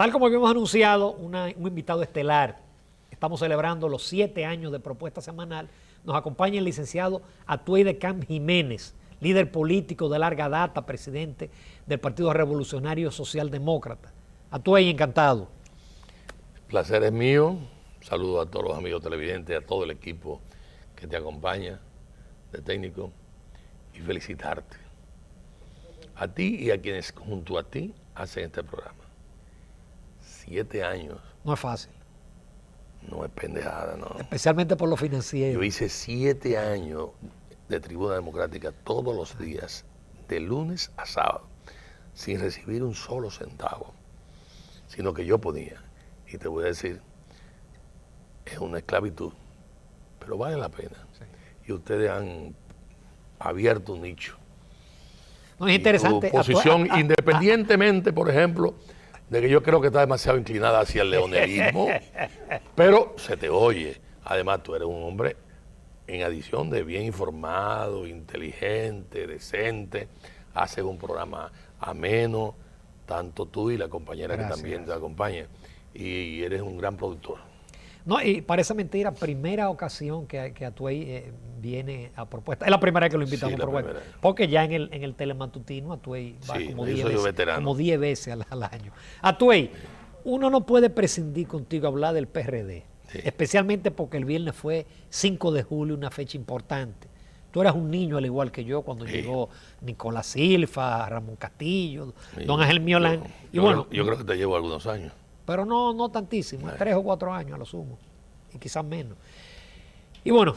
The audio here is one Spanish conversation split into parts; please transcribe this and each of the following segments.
Tal como habíamos anunciado, un invitado estelar. Estamos celebrando los 7 años de Propuesta Semanal. Nos acompaña el licenciado Atuey de Camp Jiménez, líder político de larga data, presidente del Partido Revolucionario Socialdemócrata. Atuey, encantado. El placer es mío. Saludo a todos los amigos televidentes, a todo el equipo que te acompaña, de técnico, y felicitarte. A ti y a quienes junto a ti hacen este programa. 7 años. No es fácil. No es pendejada, no. Especialmente por lo financiero. Yo hice 7 años de Tribuna Democrática todos los días, de lunes a sábado, sin recibir un solo centavo, sino que yo podía. Y te voy a decir, es una esclavitud, pero vale la pena. Sí. Y ustedes han abierto un nicho. No, es interesante. Tu posición, independientemente, por ejemplo, de que yo creo que está demasiado inclinada hacia el leonelismo, pero se te oye. Además, tú eres un hombre, en adición de bien informado, inteligente, decente, haces un programa ameno, tanto tú y la compañera que también te acompaña, y eres un gran productor. No, y parece mentira, primera ocasión que Atuey viene a Propuesta. Es la primera vez que lo invitamos a Propuesta. Porque ya en el telematutino Atuey va como 10 veces al año. Atuey, uno no puede prescindir contigo hablar del PRD, especialmente porque el viernes fue 5 de julio, una fecha importante. Tú eras un niño al igual que yo cuando llegó Nicolás Silva, Ramón Castillo, don Ángel Miolán. Yo creo que te llevo algunos años. Pero no tantísimo, 3 o 4 años a lo sumo, y quizás menos. Y bueno,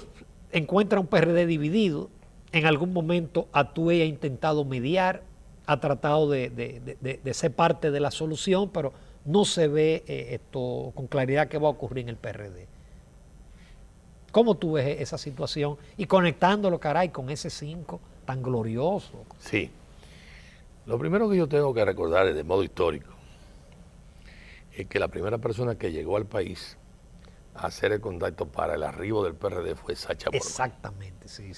encuentra un PRD dividido. En algún momento Atuey ha intentado mediar, ha tratado de ser parte de la solución, pero no se ve esto con claridad qué va a ocurrir en el PRD. ¿Cómo tú ves esa situación? Y conectándolo, caray, con ese 5 tan glorioso. Sí. Lo primero que yo tengo que recordar es de modo histórico, es que la primera persona que llegó al país a hacer el contacto para el arribo del PRD fue Sacha Borman. Exactamente, sí.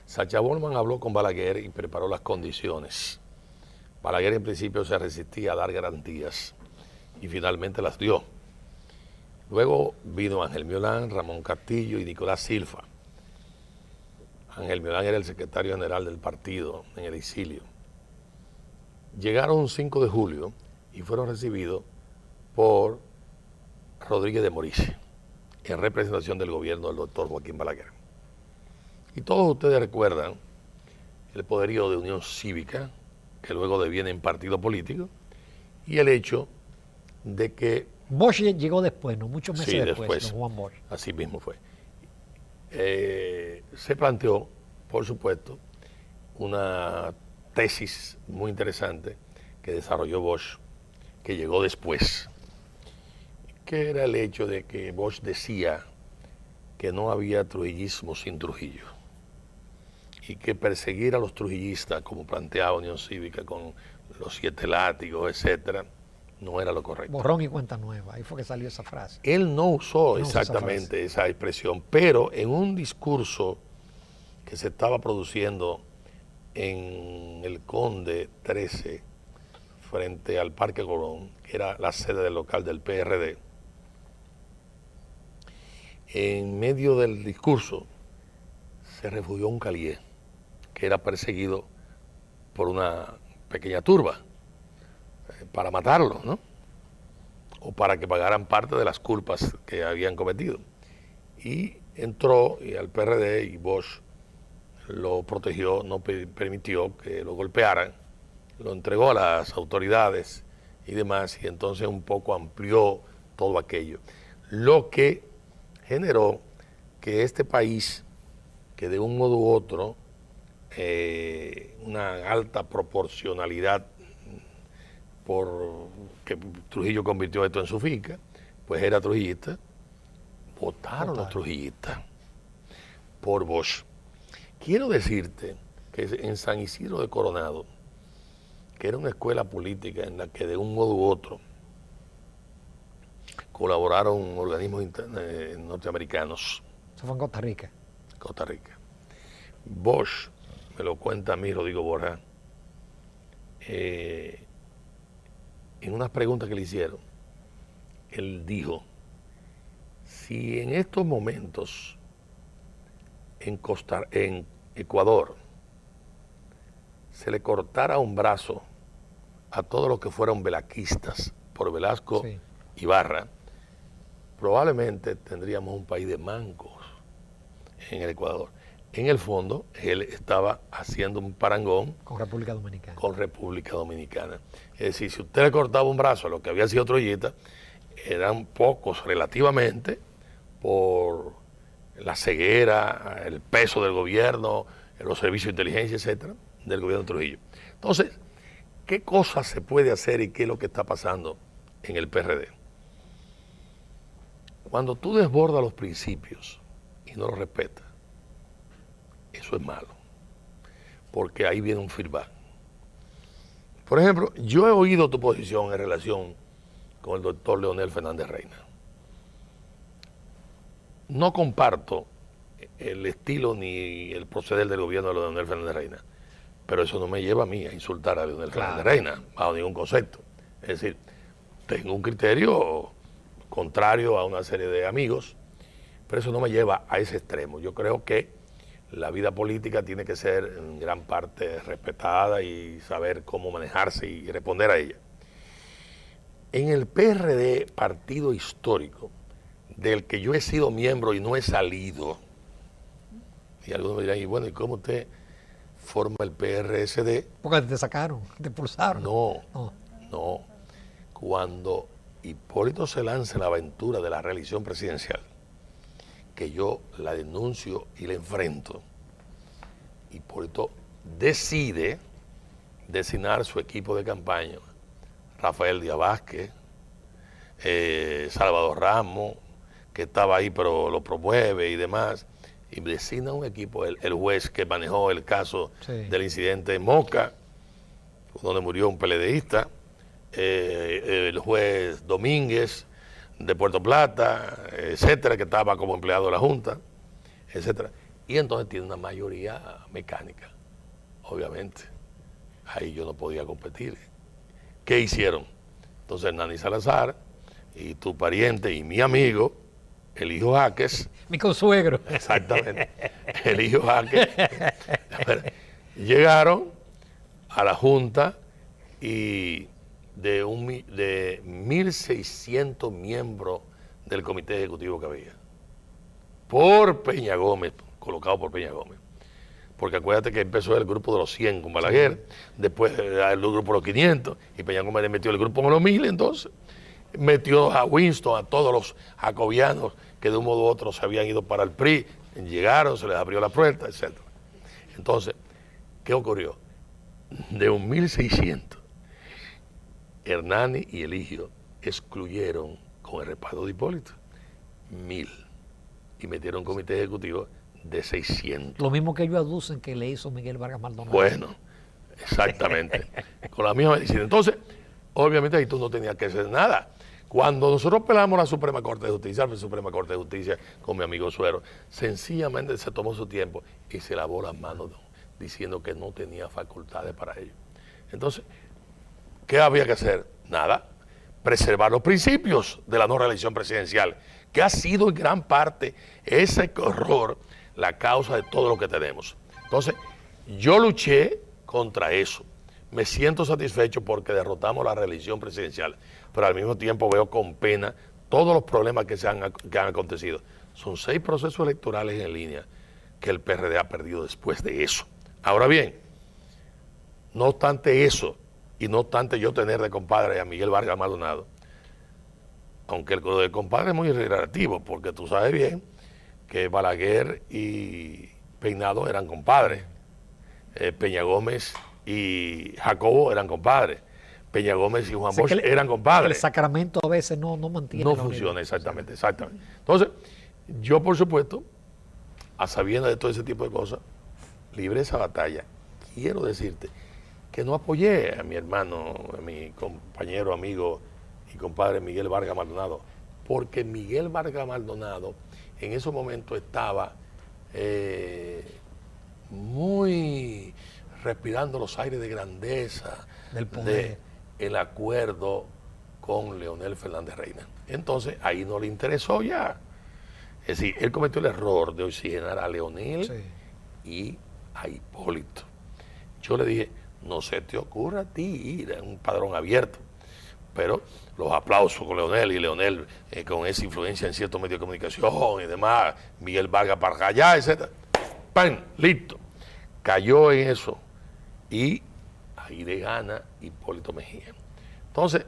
Sacha Borman habló con Balaguer y preparó las condiciones. Balaguer en principio se resistía a dar garantías y finalmente las dio. Luego vino Ángel Miolán, Ramón Castillo y Nicolás Silva. Ángel Miolán era el secretario general del partido en el exilio. Llegaron un 5 de julio y fueron recibidos por Rodríguez de Moris, en representación del gobierno del doctor Joaquín Balaguer. Y todos ustedes recuerdan el poderío de Unión Cívica, que luego deviene en partido político, y el hecho de que... Bosch llegó después, ¿no? Muchos meses después, don Juan Bosch. Así mismo fue. Se planteó, por supuesto, una tesis muy interesante que desarrolló Bosch, que llegó después, que era el hecho de que Bosch decía que no había trujillismo sin Trujillo y que perseguir a los trujillistas, como planteaba Unión Cívica con los 7 látigos, etcétera, no era lo correcto. Borrón y cuenta nueva, ahí fue que salió esa frase. Él no usó exactamente esa expresión, pero en un discurso que se estaba produciendo en el Conde 13, frente al Parque Colón, que era la sede del local del PRD, en medio del discurso se refugió un calié que era perseguido por una pequeña turba para matarlo, ¿no? O para que pagaran parte de las culpas que habían cometido. Y entró y al PRD y Bosch lo protegió, no permitió que lo golpearan, lo entregó a las autoridades y demás, y entonces un poco amplió todo aquello. Lo que generó que este país, que de un modo u otro, una alta proporcionalidad, porque Trujillo convirtió esto en su finca, pues era trujillista, votaron los trujillistas por Bosch. Quiero decirte que en San Isidro de Coronado, que era una escuela política en la que de un modo u otro colaboraron organismos norteamericanos. Eso fue en Costa Rica. Costa Rica. Bosch, me lo cuenta a mí Rodrigo Borja, en unas preguntas que le hicieron, él dijo, si en estos momentos en Ecuador se le cortara un brazo a todos los que fueron velaquistas por Velasco sí. Ibarra, probablemente tendríamos un país de mancos en el Ecuador. En el fondo, él estaba haciendo un parangón con República Dominicana. Con República Dominicana. Es decir, si usted le cortaba un brazo a lo que había sido Troyita, eran pocos relativamente por la ceguera, el peso del gobierno, los servicios de inteligencia, etcétera, del gobierno de Trujillo. Entonces, ¿qué cosas se puede hacer y qué es lo que está pasando en el PRD? Cuando tú desbordas los principios y no los respetas, eso es malo, porque ahí viene un feedback. Por ejemplo, yo he oído tu posición en relación con el doctor Leonel Fernández Reina. No comparto el estilo ni el proceder del gobierno de Leonel Fernández Reina, pero eso no me lleva a mí a insultar a Leonel Fernández Reina, bajo ningún concepto. Es decir, tengo un criterio contrario a una serie de amigos, pero eso no me lleva a ese extremo. Yo creo que la vida política tiene que ser en gran parte respetada y saber cómo manejarse y responder a ella. En el PRD, partido histórico, del que yo he sido miembro y no he salido, y algunos me dirán, y bueno, ¿y cómo usted forma el PRSD? Porque te sacaron, te expulsaron. No. Cuando Hipólito se lanza en la aventura de la reelección presidencial, que yo la denuncio y la enfrento, Hipólito decide designar su equipo de campaña, Rafael Díaz Vázquez, Salvador Ramos, que estaba ahí pero lo promueve y demás, y designa un equipo, el juez que manejó el caso del incidente en Moca, donde murió un PLDista, el juez Domínguez de Puerto Plata, etcétera, que estaba como empleado de la Junta, etcétera. Y entonces tiene una mayoría mecánica, obviamente. Ahí yo no podía competir. ¿Qué hicieron? Entonces Hernani Salazar y tu pariente y mi amigo, el hijo Jaques. Mi consuegro. Exactamente. El hijo Jaques. Llegaron a la Junta y de 1.600 miembros del comité ejecutivo que había, por Peña Gómez, colocado por Peña Gómez, porque acuérdate que empezó el grupo de los 100 con Balaguer, después el grupo de los 500, y Peña Gómez le metió el grupo de los 1000, entonces metió a Winston, a todos los jacobianos que de un modo u otro se habían ido para el PRI, llegaron, se les abrió la puerta, etc. Entonces, ¿qué ocurrió? De 1.600, Hernani y Eligio excluyeron con el respaldo de Hipólito 1.000 y metieron un comité ejecutivo de 600. Lo mismo que ellos aducen que le hizo Miguel Vargas Maldonado. Bueno, exactamente, con la misma medicina. Entonces, obviamente ahí tú no tenías que hacer nada. Cuando nosotros pelamos la Suprema Corte de Justicia, con mi amigo Suero, sencillamente se tomó su tiempo y se lavó las manos diciendo que no tenía facultades para ello. Entonces, ¿qué había que hacer? Nada, preservar los principios de la no reelección presidencial, que ha sido en gran parte ese horror la causa de todo lo que tenemos. Entonces, yo luché contra eso. Me siento satisfecho porque derrotamos la reelección presidencial, pero al mismo tiempo veo con pena todos los problemas que han acontecido. Son 6 procesos electorales en línea que el PRD ha perdido después de eso. Ahora bien, no obstante eso, y no obstante yo tener de compadre a Miguel Vargas Maldonado, aunque el de compadre es muy relativo, porque tú sabes bien que Balaguer y Peinado eran compadres, Peña Gómez y Jacobo eran compadres, Peña Gómez y Juan Bosch eran compadres. El sacramento a veces no mantiene. No funciona, exactamente. Entonces, yo por supuesto, a sabiendas de todo ese tipo de cosas, libré esa batalla. Quiero decirte que no apoyé a mi hermano, a mi compañero, amigo y compadre Miguel Vargas Maldonado, porque Miguel Vargas Maldonado en esos momentos estaba muy respirando los aires de grandeza, del poder, el acuerdo con Leonel Fernández Reina. Entonces, ahí no le interesó ya. Es decir, él cometió el error de oxigenar a Leonel y a Hipólito. Yo le dije, no se te ocurra a ti ir a un padrón abierto. Pero los aplausos con Leonel y Leonel con esa influencia en ciertos medios de comunicación y demás, Miguel Vargas para allá, etc. ¡Pam! Listo. Cayó en eso y ahí le gana Hipólito Mejía. Entonces,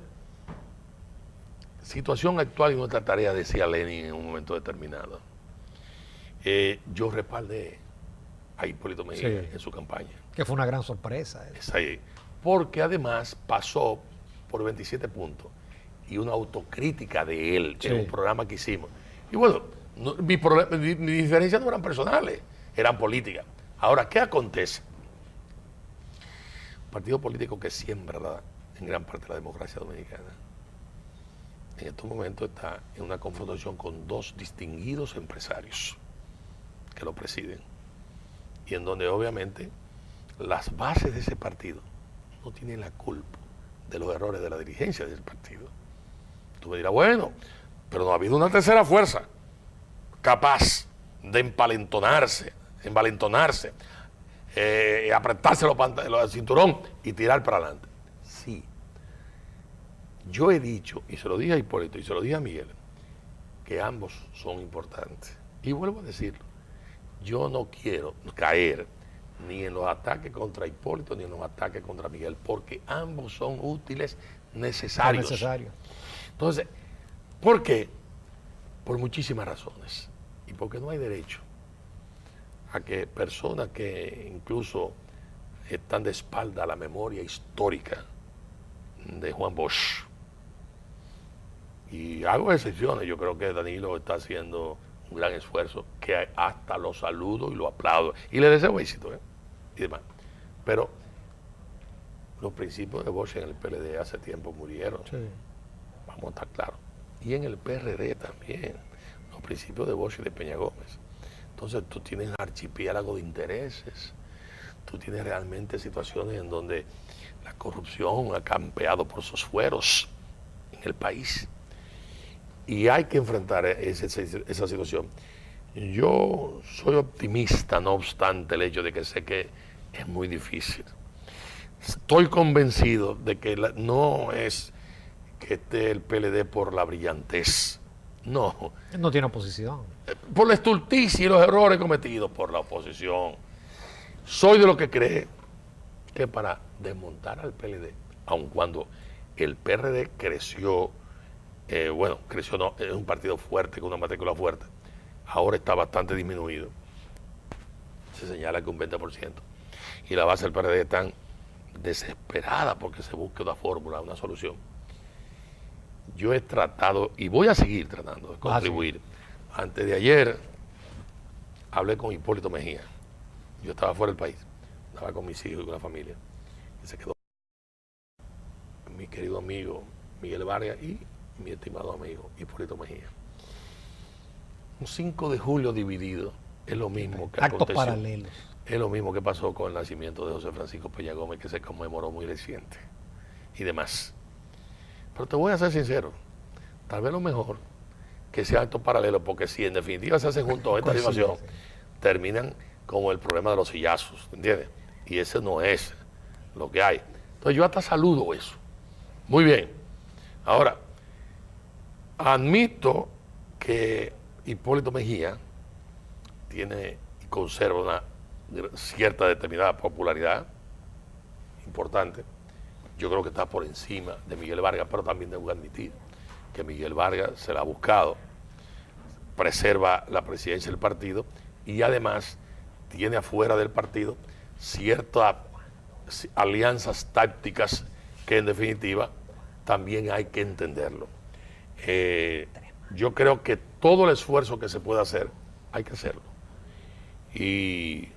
situación actual y nuestra tarea, decía Lenin en un momento determinado. Yo respaldé a Hipólito Mejía en su campaña. Que fue una gran sorpresa. Es ahí. Porque además pasó por 27 puntos y una autocrítica de él en un programa que hicimos. Y bueno, mi diferencias no eran personales, eran políticas. Ahora, ¿qué acontece? Un partido político que siembra en gran parte de la democracia dominicana, en estos momentos está en una confrontación con dos distinguidos empresarios que lo presiden, y en donde obviamente las bases de ese partido no tienen la culpa de los errores de la dirigencia del partido. Tú me dirás, bueno, pero no ha habido una tercera fuerza capaz de envalentonarse, apretarse el cinturón y tirar para adelante. Sí. Yo he dicho, y se lo dije a Hipólito y se lo dije a Miguel, que ambos son importantes. Y vuelvo a decirlo, yo no quiero caer ni en los ataques contra Hipólito ni en los ataques contra Miguel, porque ambos son útiles, necesarios. Entonces, ¿por qué? Por muchísimas razones. Y porque no hay derecho a que personas que incluso están de espalda a la memoria histórica de Juan Bosch, y hago excepciones, yo creo que Danilo está haciendo un gran esfuerzo, que hasta lo saludo y lo aplaudo, y le deseo éxito, y demás. Pero los principios de Bosch en el PLD hace tiempo murieron, vamos a estar claros, y en el PRD también, los principios de Bosch y de Peña Gómez. Entonces tú tienes archipiélago de intereses, tú tienes realmente situaciones en donde la corrupción ha campeado por sus fueros en el país. Y hay que enfrentar esa situación. Yo soy optimista, no obstante el hecho de que sé que es muy difícil. Estoy convencido de que no es que esté el PLD por la brillantez. No. No tiene oposición. Por la estulticia y los errores cometidos por la oposición. Soy de los que cree que para desmontar al PLD, aun cuando el PRD creció, creció no, es un partido fuerte, con una matrícula fuerte, ahora está bastante disminuido. Se señala que un 20%. Y la base del PRD está desesperada porque se busque una fórmula, una solución. Yo he tratado, y voy a seguir tratando de contribuir. Antes de ayer hablé con Hipólito Mejía. Yo estaba fuera del país, estaba con mis hijos y con la familia. Y se quedó mi querido amigo Miguel Vargas y mi estimado amigo Hipólito Mejía. Un 5 de julio dividido es lo mismo que actos paralelos. Es lo mismo que pasó con el nacimiento de José Francisco Peña Gómez, que se conmemoró muy reciente y demás. Pero te voy a ser sincero, tal vez lo mejor que sea actos paralelos, porque si en definitiva se hacen juntos a esta situación, terminan como el problema de los sillazos, ¿entiendes? Y ese no es lo que hay. Entonces yo hasta saludo eso. Muy bien. Ahora, admito que Hipólito Mejía tiene y conserva una cierta determinada popularidad importante. Yo creo que está por encima de Miguel Vargas, pero también debo admitir que Miguel Vargas se la ha buscado, preserva la presidencia del partido y además tiene afuera del partido ciertas alianzas tácticas que en definitiva también hay que entenderlo. Yo creo que todo el esfuerzo que se pueda hacer, hay que hacerlo. Y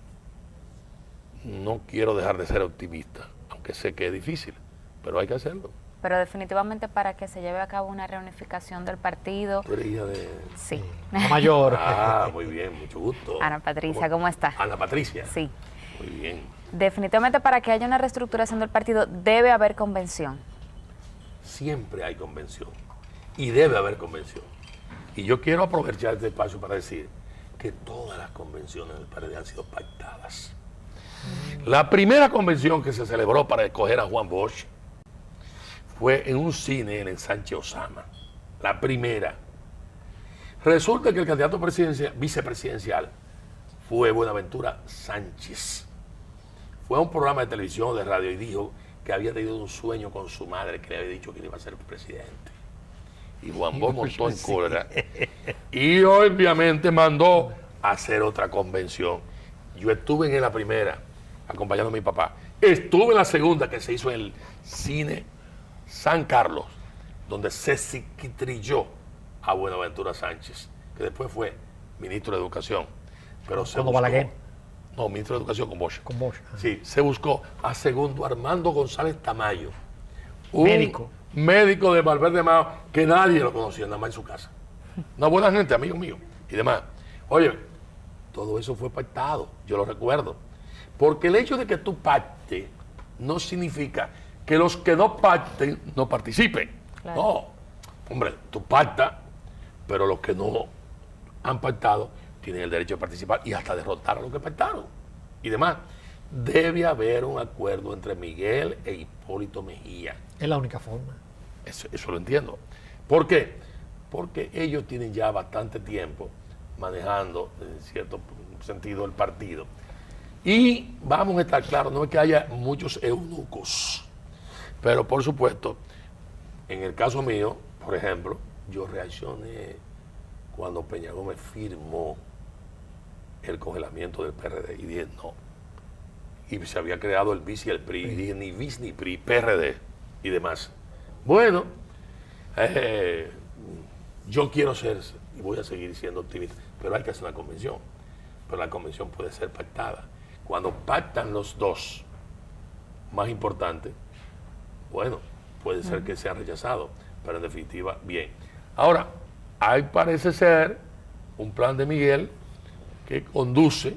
no quiero dejar de ser optimista, aunque sé que es difícil, pero hay que hacerlo. Pero definitivamente para que se lleve a cabo una reunificación del partido. ¿Tú eres hija de...? Sí. La mayor. Ah, muy bien, mucho gusto. Ana Patricia, ¿cómo está? Ana Patricia. Sí. Muy bien. Definitivamente para que haya una reestructuración del partido debe haber convención. siempre hay convención y debe haber convención. Y yo quiero aprovechar este espacio para decir que todas las convenciones del PRD han sido pactadas. La primera convención que se celebró para escoger a Juan Bosch fue en un cine en el Sánchez Osama. La primera. Resulta que el candidato vicepresidencial fue Buenaventura Sánchez. Fue a un programa de televisión o de radio y dijo que había tenido un sueño con su madre que le había dicho que iba a ser presidente. Y Juan Bosch montó en cólera y obviamente mandó a hacer otra convención. Yo estuve en la primera acompañando a mi papá. Estuve en la segunda que se hizo en el cine San Carlos, donde se psiquitrilló a Buenaventura Sánchez, que después fue ministro de Educación. Pero se buscó, Balaguer. No, ministro de Educación con Bosch. Con Bosch. Sí, se buscó a segundo Armando González Tamayo. Médico de Valverde Mao, que nadie lo conocía, nada más en su casa. Una buena gente, amigo mío, y demás. Oye, todo eso fue pactado, yo lo recuerdo. Porque el hecho de que tú pactes no significa que los que no pacten no participen. Claro. No, hombre, tú pactas, pero los que no han pactado tienen el derecho de participar y hasta derrotar a los que pactaron y demás. Debe haber un acuerdo entre Miguel e Hipólito Mejía. Es la única forma. Eso lo entiendo. ¿Por qué? Porque ellos tienen ya bastante tiempo manejando, en cierto sentido, el partido. Y vamos a estar claros, no es que haya muchos eunucos, pero por supuesto, en el caso mío, por ejemplo, yo reaccioné cuando Peña Gómez firmó el congelamiento del PRD y dije no. Y se había creado el BIS y el PRI, y dije ni BIS ni PRI, PRD y demás. Bueno, yo quiero ser y voy a seguir siendo optimista, pero hay que hacer una convención. Pero la convención puede ser pactada. Cuando pactan los dos, más importante, bueno, puede ser que sea rechazado, pero en definitiva, bien. Ahora, hay parece ser un plan de Miguel que conduce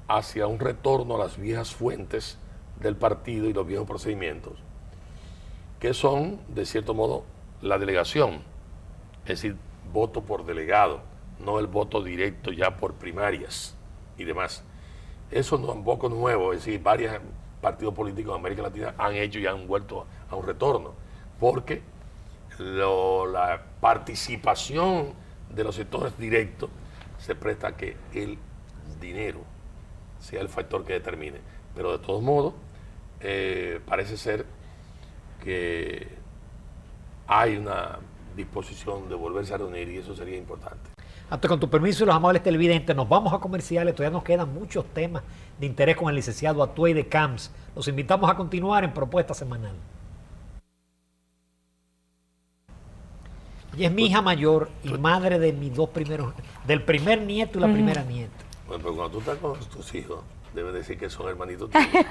hacia un retorno a las viejas fuentes del partido y los viejos procedimientos, que son, de cierto modo, la delegación, es decir, voto por delegado, no el voto directo ya por primarias y demás. Eso no es un poco nuevo, es decir, varios partidos políticos de América Latina han hecho y han vuelto a un retorno, porque la participación de los sectores directos se presta a que el dinero sea el factor que determine. Pero de todos modos, parece ser que hay una disposición de volverse a reunir y eso sería importante. Hasta con tu permiso y los amables televidentes, nos vamos a comerciales. Todavía nos quedan muchos temas de interés con el licenciado Atuey de CAMS. Los invitamos a continuar en Propuesta Semanal. Ella es mi hija mayor y madre de mis dos primeros, del primer nieto y la primera nieta. Bueno, pero cuando tú estás con tus hijos, debes decir que son hermanitos tuyos.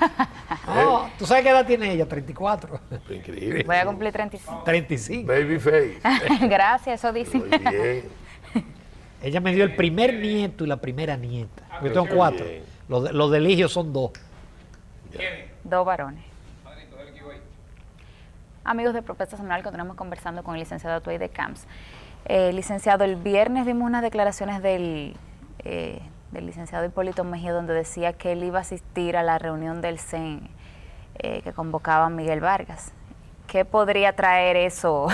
No, ¿tú sabes qué edad tiene ella? 34. Increíble. Voy a cumplir 35. 35. Babyface. Gracias, eso dicen. Muy bien. Ella me dio el primer nieto y la primera nieta. Yo tengo 4. Los de Eligio son 2. Ya. 2 varones. Amigos de Propuesta Semanal, continuamos conversando con el licenciado Atuey de CAMS. Licenciado, el viernes vimos unas declaraciones del licenciado Hipólito Mejía donde decía que él iba a asistir a la reunión del CEN que convocaba a Miguel Vargas. ¿Qué podría traer eso?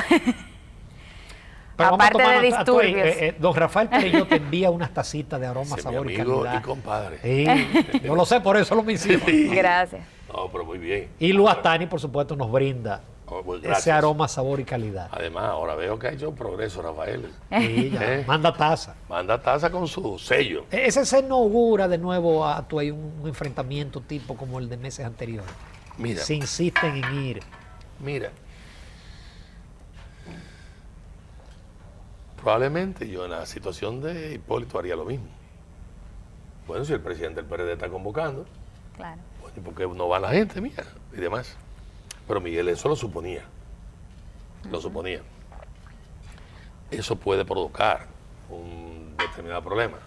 Aparte de disturbios. Don Rafael Perello te envía unas tacitas de aroma, sabor y calidad. Y compadre. Sí, yo lo sé, por eso lo menciono. Gracias. No, pero muy bien. Y Luz Astani, por supuesto, nos brinda Pues ese aroma, sabor y calidad. Además, ahora veo que ha hecho un progreso, Rafael. Sí, ya, manda taza. Manda taza con su sello. Ese se inaugura de nuevo a Atuey un enfrentamiento tipo como el de meses anteriores. Mira. Se insisten en ir. Mira. Probablemente yo en la situación de Hipólito haría lo mismo. Bueno, si el presidente del PRD está convocando, Claro. bueno, ¿y por qué no va la gente mía? Y demás. Pero Miguel eso lo suponía. Lo suponía. Eso puede provocar un determinado problema.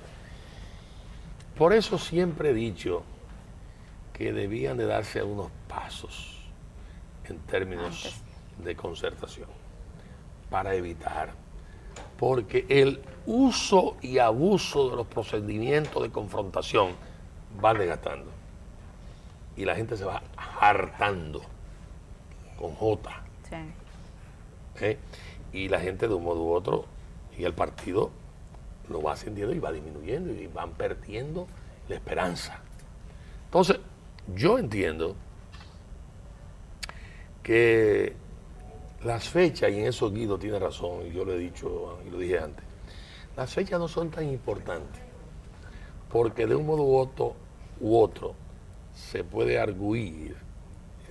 Por eso siempre he dicho que debían de darse unos pasos en términos de concertación para evitar, porque el uso y abuso de los procedimientos de confrontación va desgastando y la gente se va hartando con J. Sí. Y la gente de un modo u otro y el partido lo va ascendiendo y va disminuyendo y van perdiendo la esperanza. Entonces, yo entiendo que las fechas, y en eso Guido tiene razón, y yo lo he dicho y lo dije antes, las fechas no son tan importantes, porque de un modo u otro se puede arguir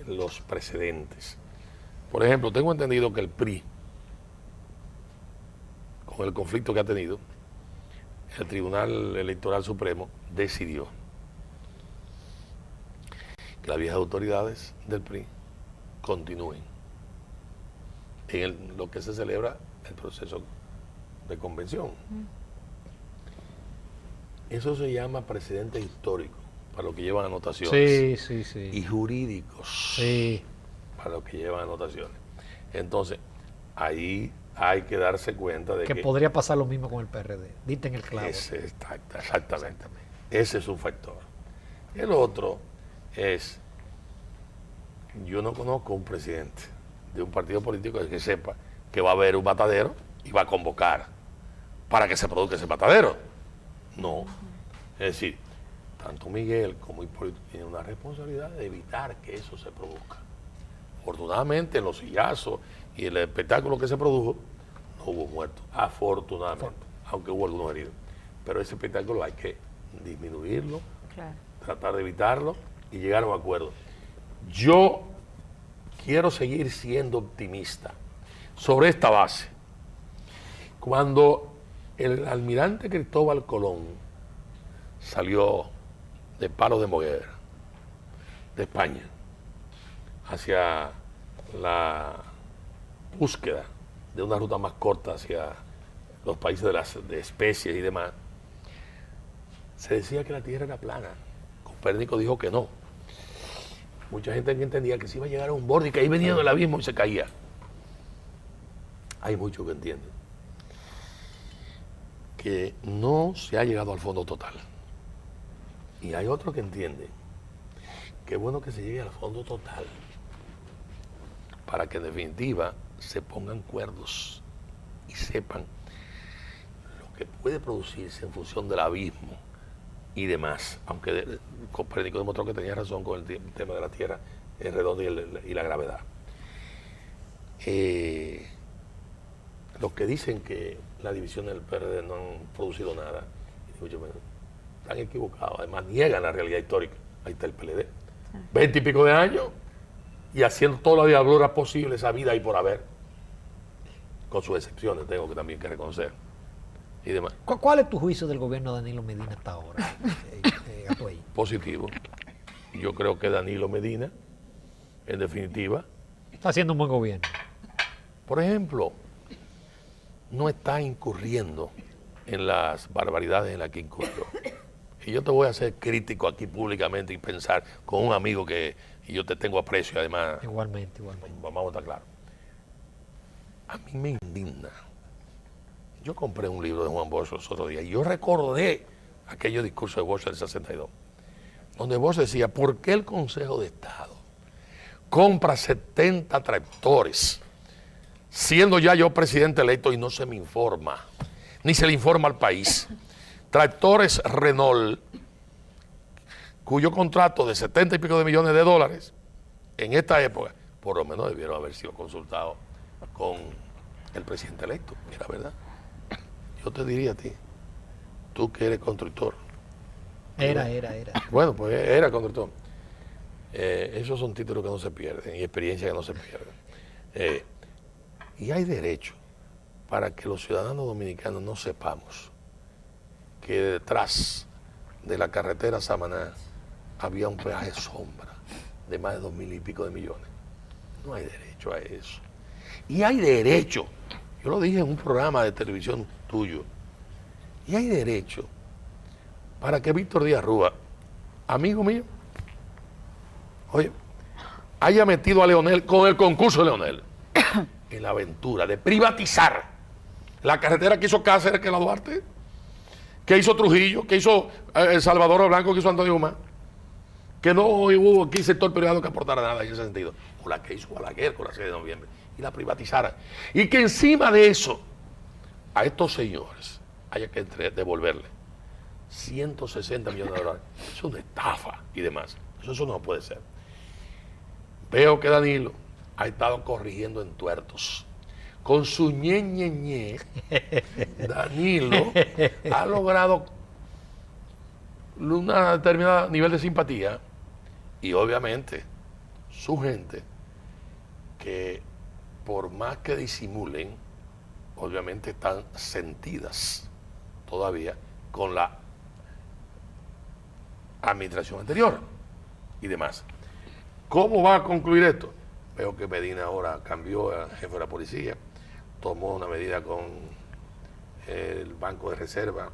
los precedentes. Por ejemplo, tengo entendido que el PRI, con el conflicto que ha tenido, el Tribunal Electoral Supremo decidió que las viejas autoridades del PRI continúen en lo que se celebra el proceso de convención. Eso se llama precedente histórico, para los que llevan anotaciones. Sí. Y jurídicos, para los que llevan anotaciones. Entonces, ahí hay que darse cuenta de que podría pasar lo mismo con el PRD. Dite en el clavo. Exactamente. Ese es un factor. El otro es, yo no conozco un presidente de un partido político que sepa que va a haber un matadero y va a convocar para que se produzca ese matadero. No. Es decir, tanto Miguel como Hipólito tienen una responsabilidad de evitar que eso se produzca. Afortunadamente, en los sillazos y el espectáculo que se produjo, no hubo muertos. Afortunadamente, aunque hubo algunos heridos. Pero ese espectáculo hay que disminuirlo, tratar de evitarlo y llegar a un acuerdo. Yo quiero seguir siendo optimista sobre esta base. Cuando el almirante Cristóbal Colón salió de Palos de Moguer, de España, hacia la búsqueda de una ruta más corta hacia los países de especies y demás, se decía que la Tierra era plana. Copérnico dijo que no. Mucha gente entendía que se iba a llegar a un borde y que ahí venía del abismo y se caía. Hay muchos que entienden que no se ha llegado al fondo total. Y hay otros que entienden que es bueno que se llegue al fondo total para que en definitiva se pongan cuerdos y sepan lo que puede producirse en función del abismo y demás, aunque Copérnico demostró que tenía razón con el tema de la Tierra es redonda y la gravedad. Los que dicen que la división del PRD no han producido nada, están equivocados, además niegan la realidad histórica. Ahí está el PLD, 20 y pico de años, y haciendo toda la diablura posible, esa vida y por haber, con sus excepciones, tengo que también que reconocer. Y demás. ¿Cuál es tu juicio del gobierno de Danilo Medina hasta ahora? Positivo. Yo creo que Danilo Medina, en definitiva, está haciendo un buen gobierno. Por ejemplo, no está incurriendo en las barbaridades en las que incurrió. Y yo te voy a hacer crítico aquí públicamente y pensar con un amigo que yo te tengo aprecio, además. Igualmente. Vamos a estar claros. A mí me indigna. Yo compré un libro de Juan Bosch los otros días y yo recordé aquellos discursos de Bosch del 62, donde Bosch decía, ¿por qué el Consejo de Estado compra 70 tractores, siendo ya yo presidente electo y no se me informa, ni se le informa al país? Tractores Renault, cuyo contrato de 70 y pico de millones de dólares, en esta época, por lo menos debieron haber sido consultados con el presidente electo, que era verdad. Yo te diría a ti, tú que eres constructor. Era. Bueno, pues era constructor. Esos son títulos que no se pierden y experiencias que no se pierden. Y hay derecho para que los ciudadanos dominicanos no sepamos que detrás de la carretera Samaná había un peaje sombra de más de 2.000 y pico de millones. No hay derecho a eso. Y hay derecho, yo lo dije en un programa de televisión tuyo, y hay derecho para que Víctor Díaz Rúa, amigo mío, oye, haya metido a Leonel con el concurso de Leonel. en la aventura de privatizar la carretera que hizo Cáceres, que es la Duarte, que hizo Trujillo, que hizo Salvador Blanco, que hizo Antonio Guzmán, que no hubo aquí sector privado que aportara nada en ese sentido, o la que hizo Balaguer con la 6 de noviembre, y la privatizara. Y que encima de eso, a estos señores haya que devolverle 160 millones de dólares. Es una estafa y demás. Eso no puede ser. Veo que Danilo ha estado corrigiendo entuertos. Con su ñe, Danilo ha logrado un determinado nivel de simpatía y obviamente su gente, que por más que disimulen, obviamente están sentidas todavía con la administración anterior y demás. ¿Cómo va a concluir esto? Veo que Medina ahora cambió a jefe de la policía, tomó una medida con el Banco de Reserva.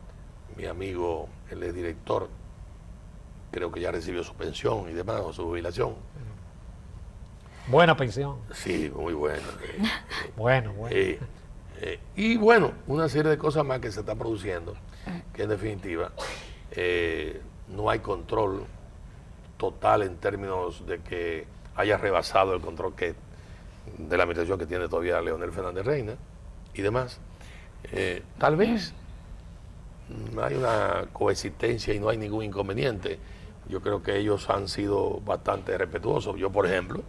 Mi amigo, el exdirector, creo que ya recibió su pensión y demás, o su jubilación. Buena pensión. Sí, muy buena. Bueno. Y bueno, una serie de cosas más que se están produciendo, que en definitiva no hay control total en términos de que haya rebasado el control que de la administración que tiene todavía Leonel Fernández Reina y demás. Tal vez no hay una coexistencia y no hay ningún inconveniente. Yo creo que ellos han sido bastante respetuosos. Yo, por ejemplo,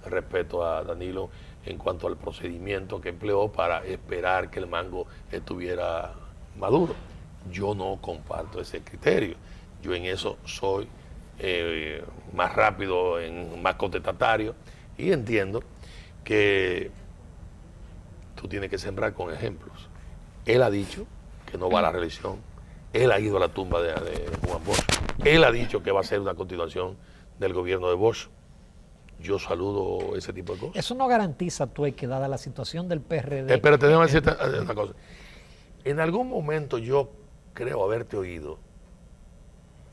respeto a Danilo en cuanto al procedimiento que empleó para esperar que el mango estuviera maduro. Yo no comparto ese criterio. Yo en eso soy más rápido, más contestatario, y entiendo que tú tienes que sembrar con ejemplos. Él ha dicho que no va a la reelección. Él ha ido a la tumba de Juan Bosch. Él ha dicho que va a ser una continuación del gobierno de Bosch. Yo saludo ese tipo de cosas. Eso no garantiza, tú, que dada la situación del PRD... Espérate, déjame decirte una cosa. En algún momento yo creo haberte oído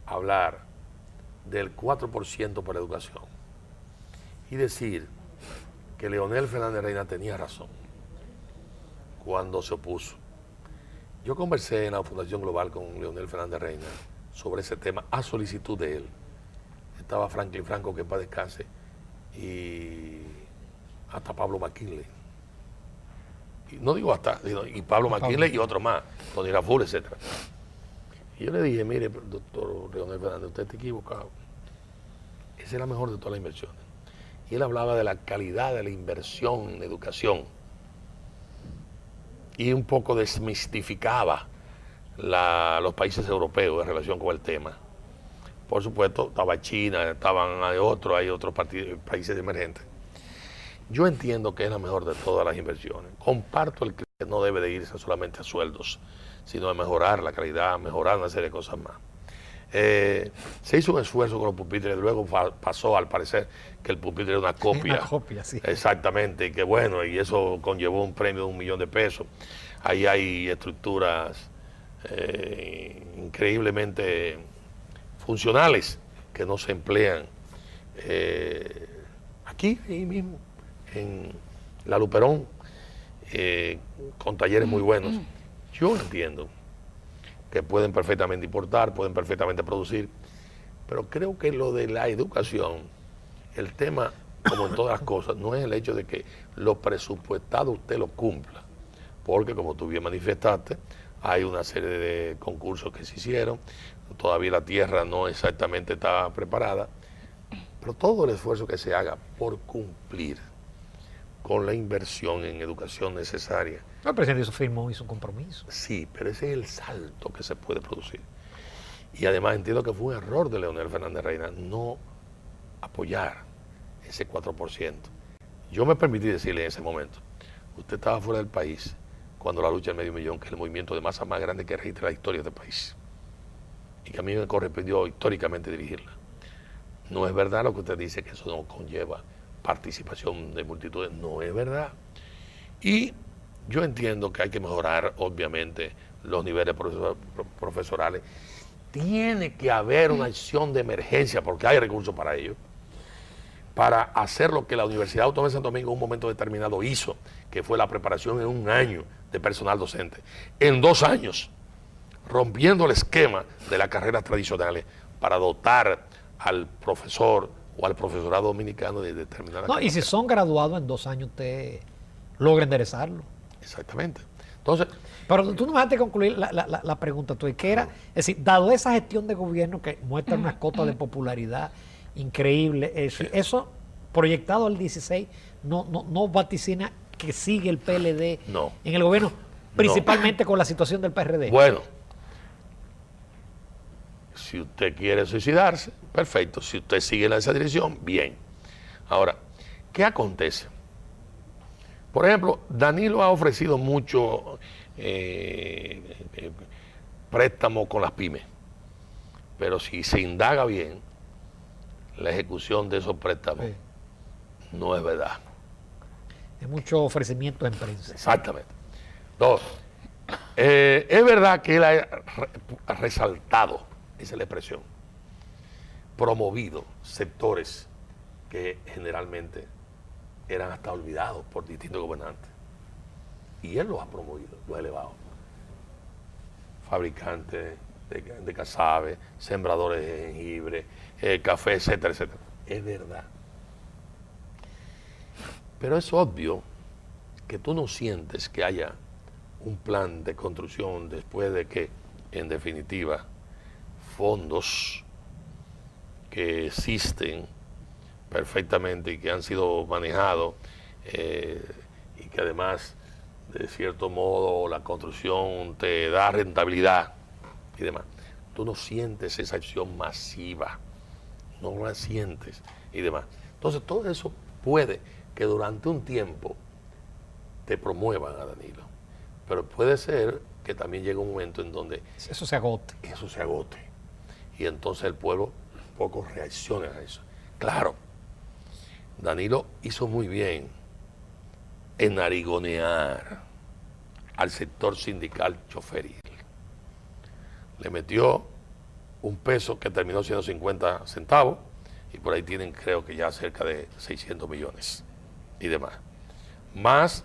hablar del 4% para educación y decir que Leonel Fernández Reina tenía razón cuando se opuso. Yo conversé en la Fundación Global con Leonel Fernández Reina sobre ese tema a solicitud de él. Estaba Franklin Franco, que en paz descanse, y hasta Pablo McKinley. Y no digo hasta, y Pablo McKinley y otro más, Tony Raful, etc. Y yo le dije, mire, doctor Leonel Fernández, usted está equivocado. Esa es la mejor de todas las inversiones. Y él hablaba de la calidad de la inversión en educación. Y un poco desmistificaba los países europeos en relación con el tema. Por supuesto, estaba China, hay otros países emergentes. Yo entiendo que es la mejor de todas las inversiones. Comparto el que no debe de irse solamente a sueldos, sino a mejorar la calidad, mejorar una serie de cosas más. Se hizo un esfuerzo con los pupitres, luego pasó al parecer que el pupitre era una copia. Una copia, sí. Exactamente, y que bueno, y eso conllevó un premio de $1 millón. Ahí hay estructuras increíblemente funcionales que no se emplean aquí mismo en la Luperón, con talleres muy buenos. Yo entiendo que pueden perfectamente importar, pueden perfectamente producir, pero creo que lo de la educación, el tema, como en todas las cosas, no es el hecho de que lo presupuestado usted lo cumpla, porque como tú bien manifestaste, hay una serie de concursos que se hicieron, todavía la tierra no exactamente está preparada, pero todo el esfuerzo que se haga por cumplir con la inversión en educación necesaria. El presidente hizo un compromiso. Sí, pero ese es el salto que se puede producir. Y además entiendo que fue un error de Leonel Fernández Reina no apoyar ese 4%. Yo me permití decirle en ese momento, usted estaba fuera del país cuando la lucha del medio millón, que es el movimiento de masa más grande que registra la historia del país, y que a mí me correspondió históricamente dirigirla. No es verdad lo que usted dice, que eso no conlleva participación de multitudes, no es verdad. Y yo entiendo que hay que mejorar, obviamente, los niveles profesorales. Tiene que haber una acción de emergencia, porque hay recursos para ello. para hacer lo que la Universidad Autónoma de Santo Domingo en un momento determinado hizo, que fue la preparación en un año de personal docente. En 2 años, rompiendo el esquema de las carreras tradicionales para dotar al profesor o al profesorado dominicano de determinadas No, y si son graduados en 2 años, usted logra enderezarlo. Exactamente. Entonces, pero tú no me dejaste concluir la pregunta, tú, que era, es decir, dado esa gestión de gobierno que muestra unas cotas de popularidad increíble, eso proyectado al 16 no vaticina que sigue el PLD en el gobierno, principalmente con la situación del PRD. Bueno, si usted quiere suicidarse, perfecto. Si usted sigue en esa dirección, bien. Ahora, ¿qué acontece? Por ejemplo, Danilo ha ofrecido mucho préstamo con las pymes, pero si se indaga bien, la ejecución de esos préstamos no es verdad. Es mucho ofrecimiento en prensa. Exactamente. Dos, es verdad que él ha resaltado, esa es la expresión, promovido sectores que generalmente eran hasta olvidados por distintos gobernantes. Y él los ha promovido, los ha elevado. Fabricantes de casabe, sembradores de jengibre, café, etcétera, etcétera. Es verdad. Pero es obvio que tú no sientes que haya un plan de construcción después de que, en definitiva, fondos que existen perfectamente y que han sido manejados y que además, de cierto modo, la construcción te da rentabilidad y demás. Tú no sientes esa acción masiva, no la sientes y demás. Entonces, todo eso puede que durante un tiempo te promuevan a Danilo, pero puede ser que también llegue un momento en donde eso se agote. Eso se agote. Y entonces el pueblo poco reacciona a eso. Claro, Danilo hizo muy bien en narigonear al sector sindical choferil. Le metió un peso que terminó siendo 50 centavos y por ahí tienen, creo que ya cerca de 600 millones y demás. Más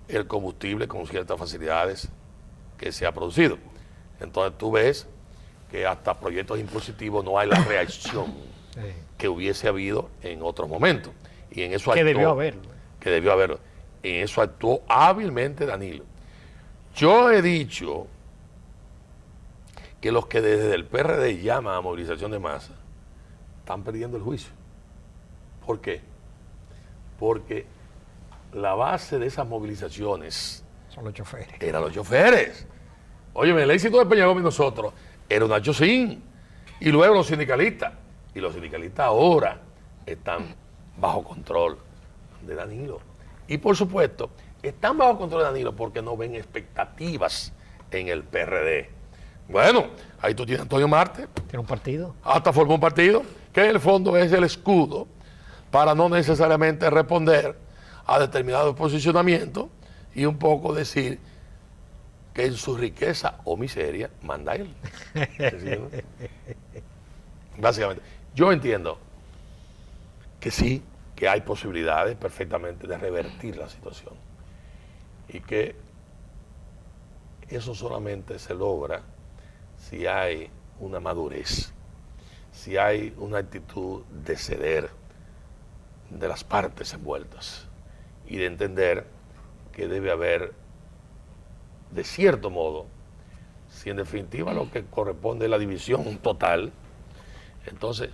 el combustible con ciertas facilidades que se ha producido. Entonces tú ves que hasta proyectos impositivos no hay la reacción que hubiese habido en otros momentos. Y en eso que debió haberlo. Que debió haberlo. En eso actuó hábilmente Danilo. Yo he dicho que los que desde el PRD llaman a movilización de masa están perdiendo el juicio. ¿Por qué? Porque la base de esas movilizaciones son los choferes. Eran los choferes. Óyeme, el éxito de Peña Gómez nosotros era un Nacho Sin. Y luego los sindicalistas. Y los sindicalistas ahora están bajo control de Danilo. Y por supuesto, están bajo control de Danilo porque no ven expectativas en el PRD. Bueno, ahí tú tienes a Antonio Marte. Tiene un partido. Hasta formó un partido que en el fondo es el escudo para no necesariamente responder a determinados posicionamientos y un poco decir que en su riqueza o miseria manda él. ¿Sí, no? Básicamente, yo entiendo que sí, que hay posibilidades perfectamente de revertir la situación y que eso solamente se logra si hay una madurez, si hay una actitud de ceder de las partes envueltas y de entender que debe haber, de cierto modo, si en definitiva lo que corresponde es la división total, entonces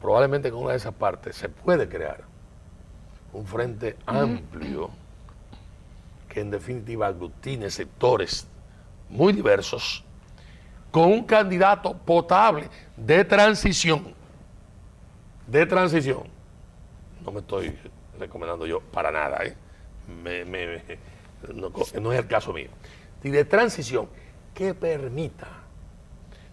probablemente con una de esas partes se puede crear un frente amplio que en definitiva aglutine sectores muy diversos con un candidato potable de transición. De transición. No me estoy recomendando yo para nada, no es el caso mío. Y de transición que permita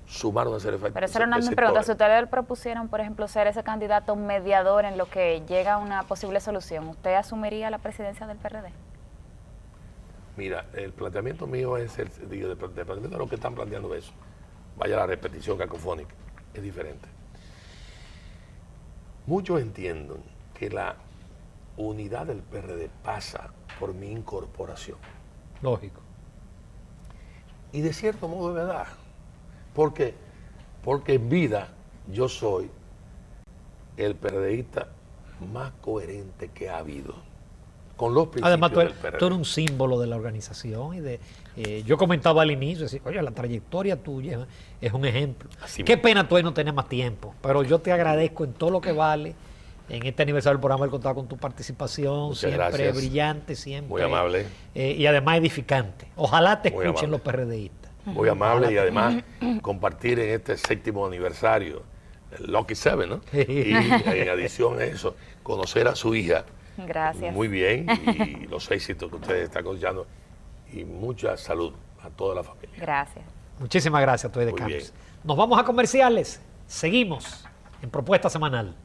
sumar una serie de factores. Pero esa era una pregunta. Si ustedes le propusieran, por ejemplo, ser ese candidato mediador en lo que llega a una posible solución, ¿usted asumiría la presidencia del PRD? Mira, el planteamiento mío es el planteamiento de lo que están planteando eso. Vaya la repetición cacofónica, es diferente. Muchos entienden que la unidad del PRD pasa por mi incorporación. Lógico. Y de cierto modo es verdad. ¿Por qué? Porque en vida yo soy el PRDista más coherente que ha habido con los principios Además, del PRD. tú eres un símbolo de la organización y de yo comentaba al inicio, decir, oye, la trayectoria tuya es un ejemplo. Así Qué mismo. pena tú no tener más tiempo, pero yo te agradezco en todo lo que vale. En este aniversario del programa he contado con tu participación, Muchas siempre gracias. brillante, siempre. Muy amable. Y además edificante. Ojalá te Muy escuchen amable. los PRDistas. Muy amable y además compartir en este 7º aniversario, el Lucky 7, ¿no? Y en adición a eso, conocer a su hija. Gracias. Muy bien, y los éxitos que ustedes están cosechando y mucha salud a toda la familia. Gracias. Muchísimas gracias, Tuey de Muy Camps. bien. Nos vamos a comerciales. Seguimos en Propuesta Semanal.